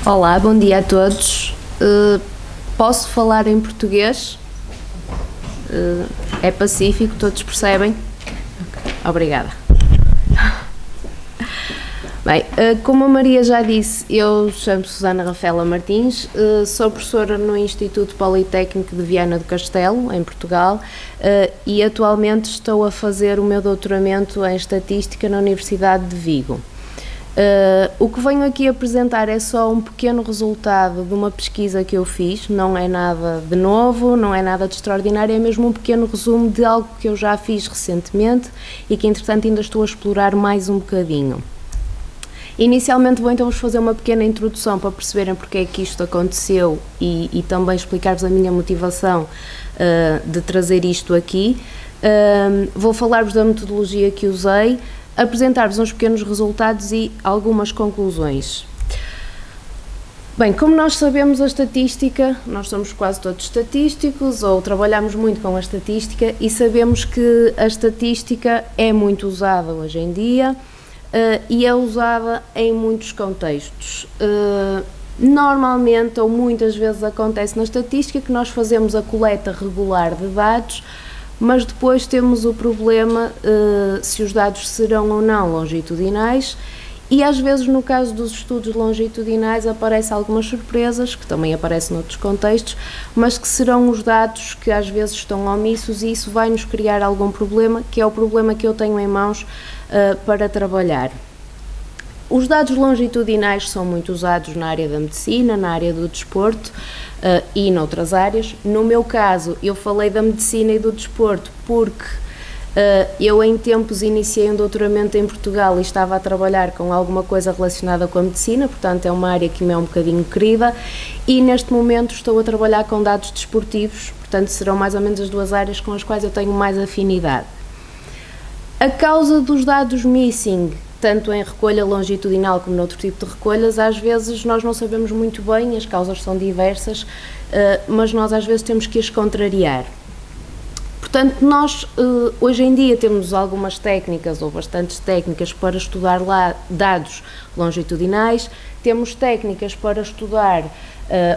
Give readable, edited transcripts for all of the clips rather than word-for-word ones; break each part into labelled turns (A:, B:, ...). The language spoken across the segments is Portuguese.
A: Olá, bom dia a todos. Posso falar em português? É pacífico, todos percebem? Obrigada. Bem, como a Maria já disse, eu chamo Susana Rafaela Martins, sou professora no Instituto Politécnico de Viana do Castelo, em Portugal, e atualmente estou a fazer o meu doutoramento em Estatística na Universidade de Vigo. O que venho aqui apresentar é só um pequeno resultado de uma pesquisa que eu fiz, não é nada de novo, não é nada de extraordinário, é mesmo um pequeno resumo de algo que eu já fiz recentemente e que entretanto ainda estou a explorar mais um bocadinho. Inicialmente vou então vos fazer uma pequena introdução para perceberem porque é que isto aconteceu e também explicar-vos a minha motivação de trazer isto aqui. Vou falar-vos da metodologia que usei, apresentar-vos uns pequenos resultados e algumas conclusões. Bem, como nós sabemos a estatística, nós somos quase todos estatísticos ou trabalhamos muito com a estatística e sabemos que a estatística é muito usada hoje em dia e é usada em muitos contextos. Normalmente ou muitas vezes acontece na estatística que nós fazemos a coleta regular de dados, mas depois temos o problema se os dados serão ou não longitudinais e às vezes no caso dos estudos longitudinais aparecem algumas surpresas, que também aparecem noutros contextos, mas que serão os dados que às vezes estão omissos e isso vai nos criar algum problema, que é o problema que eu tenho em mãos para trabalhar. Os dados longitudinais são muito usados na área da medicina, na área do desporto e noutras áreas. No meu caso, eu falei da medicina e do desporto porque eu em tempos iniciei um doutoramento em Portugal e estava a trabalhar com alguma coisa relacionada com a medicina, portanto é uma área que me é um bocadinho querida e neste momento estou a trabalhar com dados desportivos, portanto serão mais ou menos as duas áreas com as quais eu tenho mais afinidade. A causa dos dados missing, tanto em recolha longitudinal como noutro tipo de recolhas, às vezes nós não sabemos muito bem, as causas são diversas, mas nós às vezes temos que as contrariar. Portanto, nós hoje em dia temos algumas técnicas, ou bastantes técnicas, para estudar dados longitudinais, temos técnicas para estudar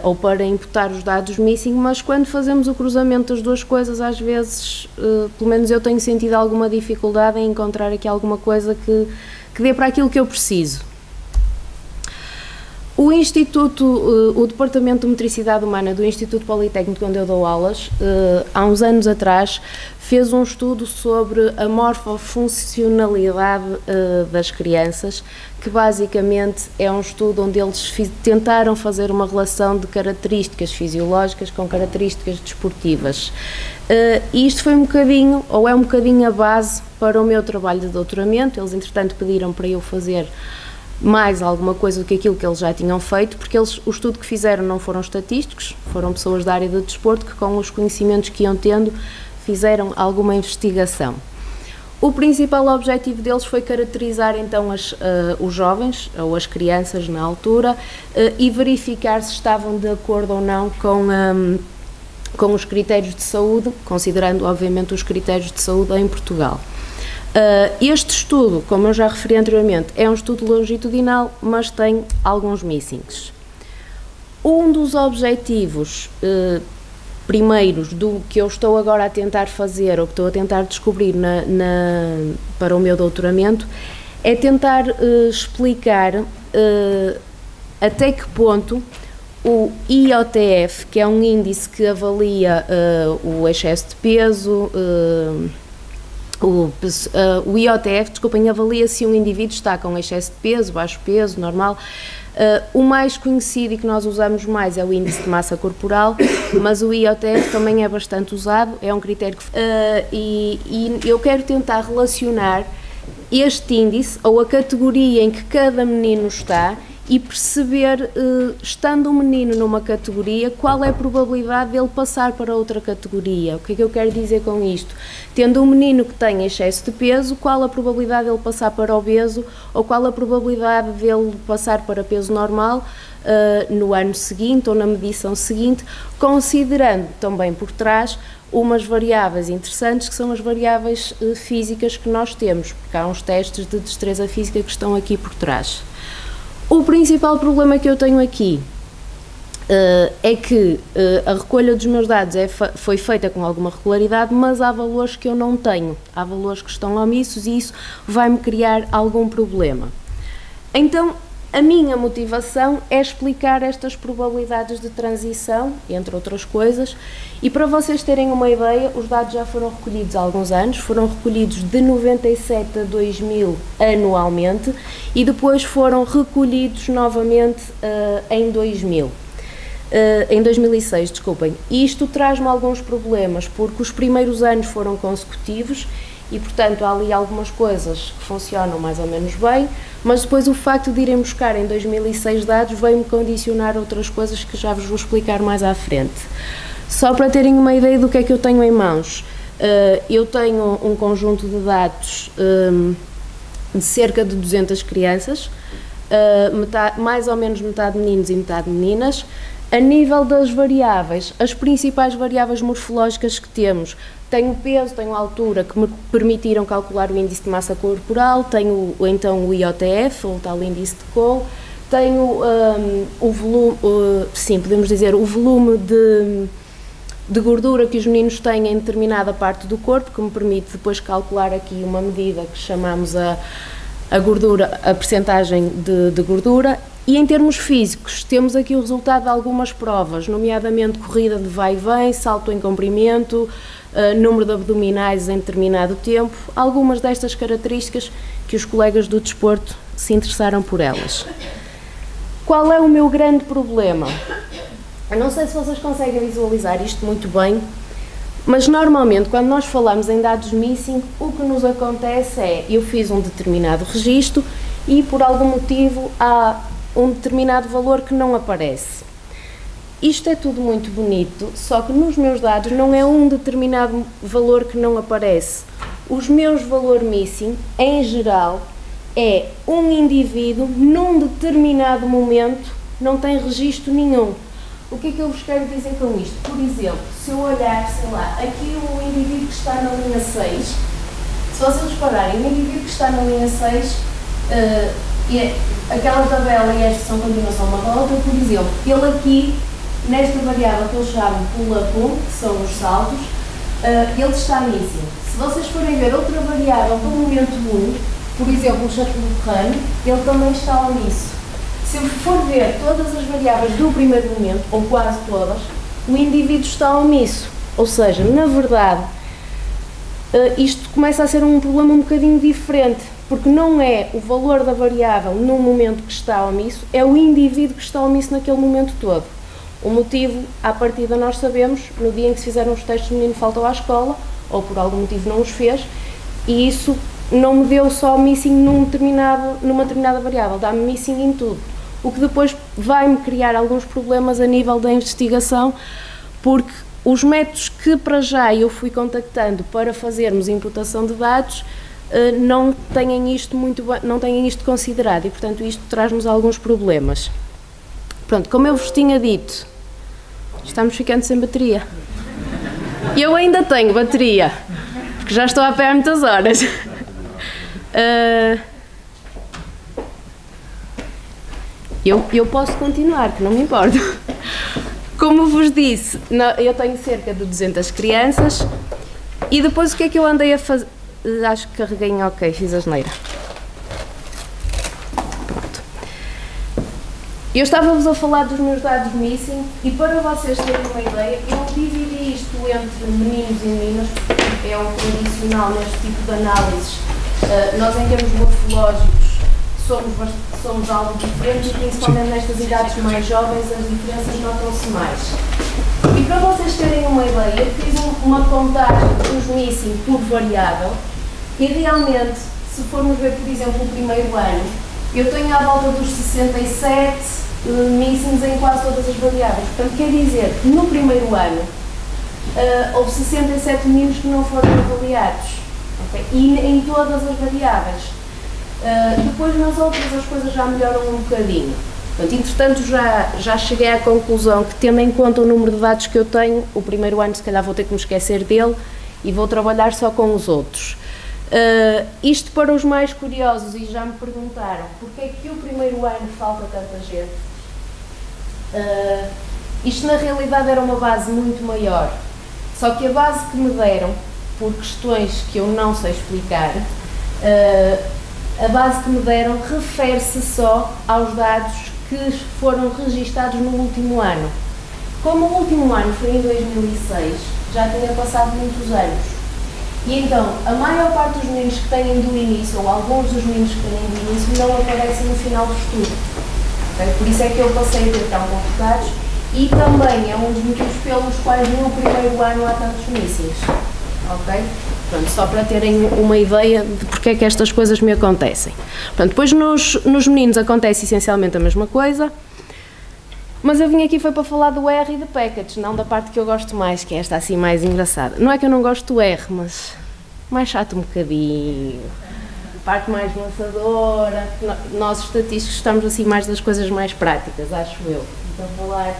A: ou para imputar os dados missing, mas quando fazemos o cruzamento das duas coisas, às vezes, pelo menos eu tenho sentido alguma dificuldade em encontrar aqui alguma coisa que dê para aquilo que eu preciso. O Instituto, o Departamento de Metricidade Humana do Instituto Politécnico, onde eu dou aulas, há uns anos atrás, fez um estudo sobre a morfofuncionalidade das crianças, que basicamente é um estudo onde eles tentaram fazer uma relação de características fisiológicas com características desportivas. E isto foi um bocadinho, ou é um bocadinho a base para o meu trabalho de doutoramento. Eles entretanto pediram para eu fazer mais alguma coisa do que aquilo que eles já tinham feito, porque o estudo que fizeram não foram estatísticos, foram pessoas da área do desporto que com os conhecimentos que iam tendo fizeram alguma investigação. O principal objetivo deles foi caracterizar então os jovens, ou as crianças na altura, e verificar se estavam de acordo ou não com os critérios de saúde, considerando obviamente os critérios de saúde em Portugal. Este estudo, como eu já referi anteriormente, é um estudo longitudinal, mas tem alguns missings. Um dos objetivos primeiros do que eu estou agora a tentar fazer, ou que estou a tentar descobrir para o meu doutoramento, é tentar explicar até que ponto o IOTF, que é um índice que avalia o excesso de peso, o IOTF, desculpem, avalia se um indivíduo está com excesso de peso, baixo peso, normal. O mais conhecido e que nós usamos mais é o índice de massa corporal, mas o IOTF também é bastante usado, é um critério e eu quero tentar relacionar este índice ou a categoria em que cada menino está e perceber, estando um menino numa categoria, qual é a probabilidade dele passar para outra categoria. O que é que eu quero dizer com isto? Tendo um menino que tem excesso de peso, qual a probabilidade dele passar para obeso ou qual a probabilidade dele passar para peso normal no ano seguinte ou na medição seguinte, considerando também por trás umas variáveis interessantes que são as variáveis físicas que nós temos, porque há uns testes de destreza física que estão aqui por trás. O principal problema que eu tenho aqui é que a recolha dos meus dados foi feita com alguma regularidade, mas há valores que eu não tenho, há valores que estão omissos e isso vai-me criar algum problema. Então, a minha motivação é explicar estas probabilidades de transição, entre outras coisas, e para vocês terem uma ideia, os dados já foram recolhidos há alguns anos, foram recolhidos de 97 a 2000 anualmente e depois foram recolhidos novamente em 2006, desculpem. Isto traz-me alguns problemas, porque os primeiros anos foram consecutivos e, portanto, há ali algumas coisas que funcionam mais ou menos bem, mas depois o facto de irem buscar em 2006 dados veio-me condicionar outras coisas que já vos vou explicar mais à frente. Só para terem uma ideia do que é que eu tenho em mãos, eu tenho um conjunto de dados de cerca de 200 crianças, mais ou menos metade meninos e metade meninas. A nível das variáveis, as principais variáveis morfológicas que temos, tenho o peso, tenho a altura, que me permitiram calcular o índice de massa corporal, tenho então o IOTF, ou o tal índice de Cole, tenho o volume, sim, podemos dizer, o volume de gordura que os meninos têm em determinada parte do corpo, que me permite depois calcular aqui uma medida que chamamos a gordura, a percentagem de gordura. E em termos físicos, temos aqui o resultado de algumas provas, nomeadamente corrida de vai e vem, salto em comprimento, número de abdominais em determinado tempo, algumas destas características que os colegas do desporto se interessaram por elas. Qual é o meu grande problema? Eu não sei se vocês conseguem visualizar isto muito bem, mas normalmente quando nós falamos em dados missing, o que nos acontece é, eu fiz um determinado registro e por algum motivo há um determinado valor que não aparece. Isto é tudo muito bonito, só que nos meus dados não é um determinado valor que não aparece. Os meus valores missing, em geral, é um indivíduo num determinado momento não tem registro nenhum. O que é que eu vos quero dizer com isto? Por exemplo, se eu olhar, sei lá, aqui o indivíduo que está na linha 6, se vocês repararem, o indivíduo que está na linha 6, aquela tabela e esta são continuação uma da outra, por exemplo, ele aqui, nesta variável que eu chamo pull-up, que são os saltos, ele está missing. Se vocês forem ver outra variável do momento 1, por exemplo, o chaturrano, ele também está omisso. Se eu for ver todas as variáveis do primeiro momento, ou quase todas, o indivíduo está omisso. Ou seja, na verdade, isto começa a ser um problema um bocadinho diferente, porque não é o valor da variável no momento que está omisso, é o indivíduo que está omisso naquele momento todo. O motivo, à partida, nós sabemos, no dia em que se fizeram os testes, o menino faltou à escola, ou por algum motivo não os fez, e isso não me deu só missing numa determinada variável, dá-me missing em tudo. O que depois vai-me criar alguns problemas a nível da investigação, porque os métodos que para já eu fui contactando para fazermos imputação de dados não têm isto considerado e, portanto, isto traz-nos alguns problemas. Pronto, como eu vos tinha dito, estamos ficando sem bateria. Eu ainda tenho bateria, porque já estou a pé há muitas horas. Eu posso continuar, que não me importa. Como vos disse, eu tenho cerca de 200 crianças e depois o que é que eu andei a fazer? Acho que carreguei em OK, fiz asneira. Pronto. Eu estava-vos a falar dos meus dados missing e para vocês terem uma ideia, eu dividi isto entre meninos e meninas, porque é o tradicional neste tipo de análises. Nós, em termos morfológicos, somos algo diferente e principalmente nestas idades mais jovens as diferenças notam-se mais. E para vocês terem uma ideia, fiz uma contagem dos missing por variável e realmente, se formos ver, por exemplo, o primeiro ano, eu tenho à volta dos 67 missings em quase todas as variáveis. Portanto, quer dizer que no primeiro ano houve 67 meninos que não foram avaliados, okay? E em todas as variáveis. Depois nas outras as coisas já melhoram um bocadinho. Portanto, entretanto já cheguei à conclusão que, tendo em conta o número de dados que eu tenho, o primeiro ano se calhar vou ter que me esquecer dele e vou trabalhar só com os outros. Isto para os mais curiosos, e já me perguntaram porque é que o primeiro ano falta tanta gente. Isto na realidade era uma base muito maior, só que a base que me deram, por questões que eu não sei explicar, a base que me deram refere-se só aos dados que foram registados no último ano. Como o último ano foi em 2006, já tinha passado muitos anos. E então, a maior parte dos meninos que têm do início, ou alguns dos meninos que têm do início, não aparecem no final do estudo. Okay? Por isso é que eu passei a ter tão poucos dados, e também é um dos motivos pelos quais no primeiro ano há tantos mísseis. Ok? Pronto, só para terem uma ideia de porque é que estas coisas me acontecem. Pronto, depois nos meninos acontece essencialmente a mesma coisa, mas eu vim aqui foi para falar do R e de package, não da parte que eu gosto mais, que é esta assim mais engraçada. Não é que eu não gosto do R, mas mais chato um bocadinho, a parte mais lançadora. Nós estatísticos estamos assim mais das coisas mais práticas, acho eu. Então falar...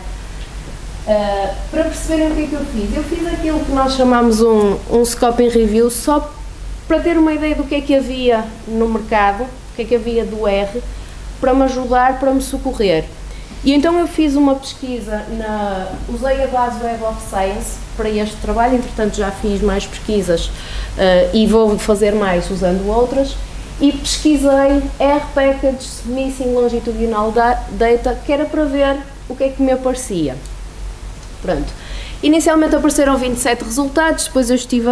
A: para perceberem o que é que eu fiz aquilo que nós chamamos um scoping review, só para ter uma ideia do que é que havia no mercado, o que é que havia do R, para me ajudar, para me socorrer. E então eu fiz uma pesquisa, usei a base Web of Science para este trabalho, entretanto já fiz mais pesquisas e vou fazer mais usando outras, e pesquisei R Package Missing Longitudinal Data, que era para ver o que é que me aparecia. Pronto. Inicialmente apareceram 27 resultados, depois eu estive,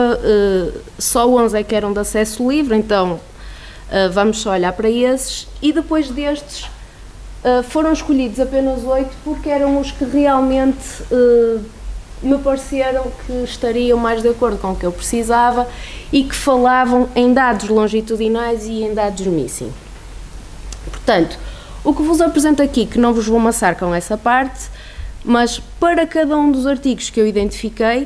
A: só 11 é que eram de acesso livre, então vamos só olhar para esses, e depois destes foram escolhidos apenas 8 porque eram os que realmente me pareceram que estariam mais de acordo com o que eu precisava e que falavam em dados longitudinais e em dados missing. Portanto, o que vos apresento aqui, que não vos vou amassar com essa parte, mas para cada um dos artigos que eu identifiquei,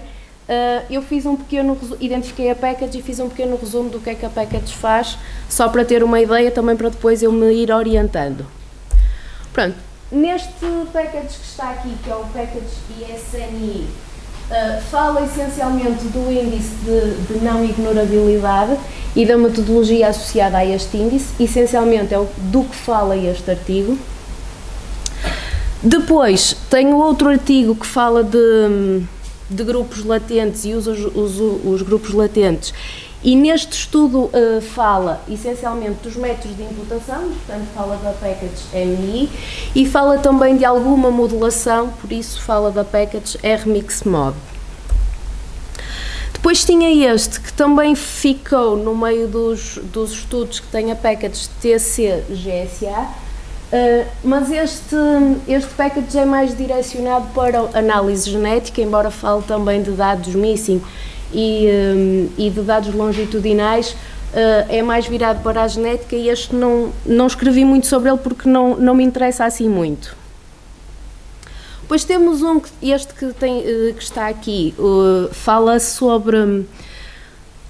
A: eu fiz um pequeno resumo, identifiquei a package e fiz um pequeno resumo do que é que a package faz, só para ter uma ideia, também para depois eu me ir orientando. Pronto, neste package que está aqui, que é o package ISNI, fala essencialmente do índice de não ignorabilidade e da metodologia associada a este índice, essencialmente é do que fala este artigo. Depois, tenho outro artigo que fala de grupos latentes e usa os grupos latentes, e neste estudo fala essencialmente dos métodos de imputação, portanto fala da package MI, e fala também de alguma modulação, por isso fala da package RMixMod. Depois tinha este, que também ficou no meio dos estudos, que tem a package TC-GSA, mas este package é mais direcionado para análise genética, embora fale também de dados missing e de dados longitudinais, é mais virado para a genética, e este não escrevi muito sobre ele porque não me interessa assim muito. Depois temos este que está aqui,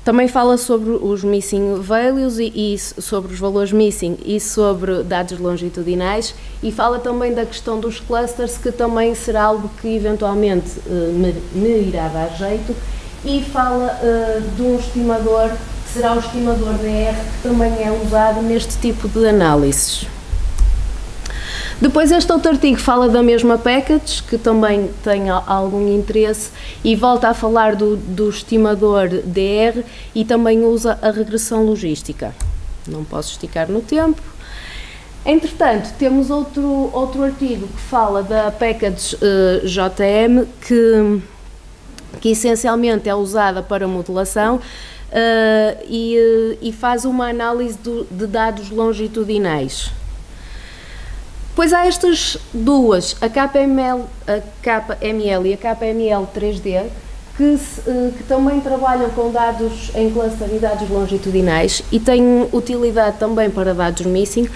A: também fala sobre os missing values e sobre os valores missing e sobre dados longitudinais, e fala também da questão dos clusters, que também será algo que eventualmente me irá dar jeito, e fala de um estimador, que será o estimador DR, que também é usado neste tipo de análises. Depois este outro artigo fala da mesma package, que também tem algum interesse, e volta a falar do estimador DR e também usa a regressão logística. Não posso esticar no tempo. Entretanto, temos outro artigo que fala da package JM, que essencialmente é usada para modelação e faz uma análise de dados longitudinais. Pois há estas duas, a KML e a KML 3D, que também trabalham com dados em cluster e dados longitudinais e têm utilidade também para dados missing.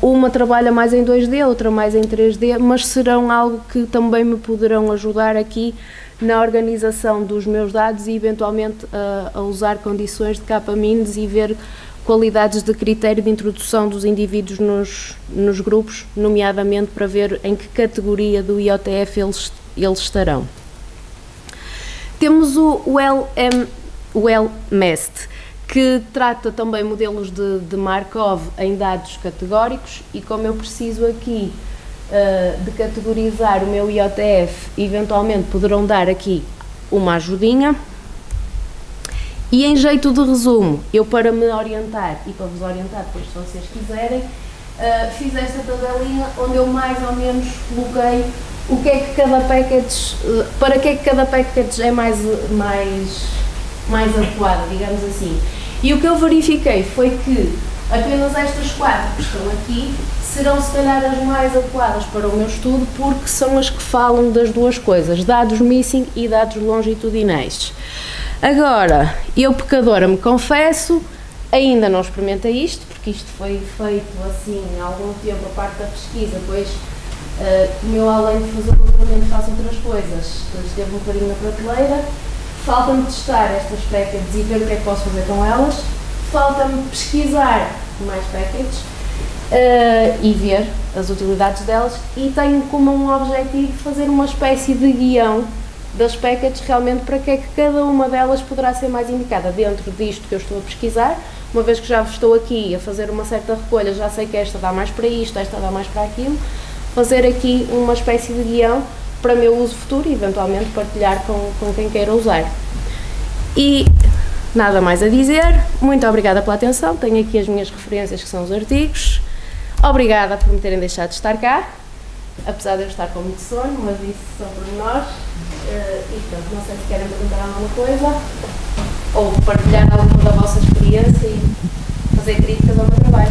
A: Uma trabalha mais em 2D, outra mais em 3D, mas serão algo que também me poderão ajudar aqui na organização dos meus dados e eventualmente a usar condições de K-mins e ver qualidades de critério de introdução dos indivíduos nos grupos, nomeadamente para ver em que categoria do IOTF eles estarão. Temos o LMEST, que trata também modelos de Markov em dados categóricos, e como eu preciso aqui de categorizar o meu IOTF, eventualmente poderão dar aqui uma ajudinha. E em jeito de resumo, eu para me orientar e para vos orientar depois se vocês quiserem, fiz esta tabelinha onde eu mais ou menos coloquei o que é que cada package, para que é que cada package é mais adequada, digamos assim. E o que eu verifiquei foi que apenas estas 4 que estão aqui serão se calhar as mais adequadas para o meu estudo, porque são as que falam das duas coisas, dados missing e dados longitudinais. Agora, eu pecadora me confesso, ainda não experimentei isto, porque isto foi feito assim há algum tempo, a parte da pesquisa, pois como eu além de fazer o doutoramento faço outras coisas, esteve um bocadinho na prateleira. Falta-me testar estas packages e ver o que é que posso fazer com elas, falta-me pesquisar mais packages e ver as utilidades delas, e tenho como um objetivo fazer uma espécie de guião das packages realmente para que é que cada uma delas poderá ser mais indicada dentro disto que eu estou a pesquisar. Uma vez que já estou aqui a fazer uma certa recolha, já sei que esta dá mais para isto, esta dá mais para aquilo, fazer aqui uma espécie de guião para o meu uso futuro e eventualmente partilhar com quem queira usar. E nada mais a dizer, muito obrigada pela atenção, tenho aqui as minhas referências que são os artigos, obrigada por me terem deixado de estar cá, apesar de eu estar com muito sono, mas isso são pormenores, e portanto, não sei se querem perguntar alguma coisa, ou partilhar alguma da vossa experiência e fazer críticas ao meu trabalho.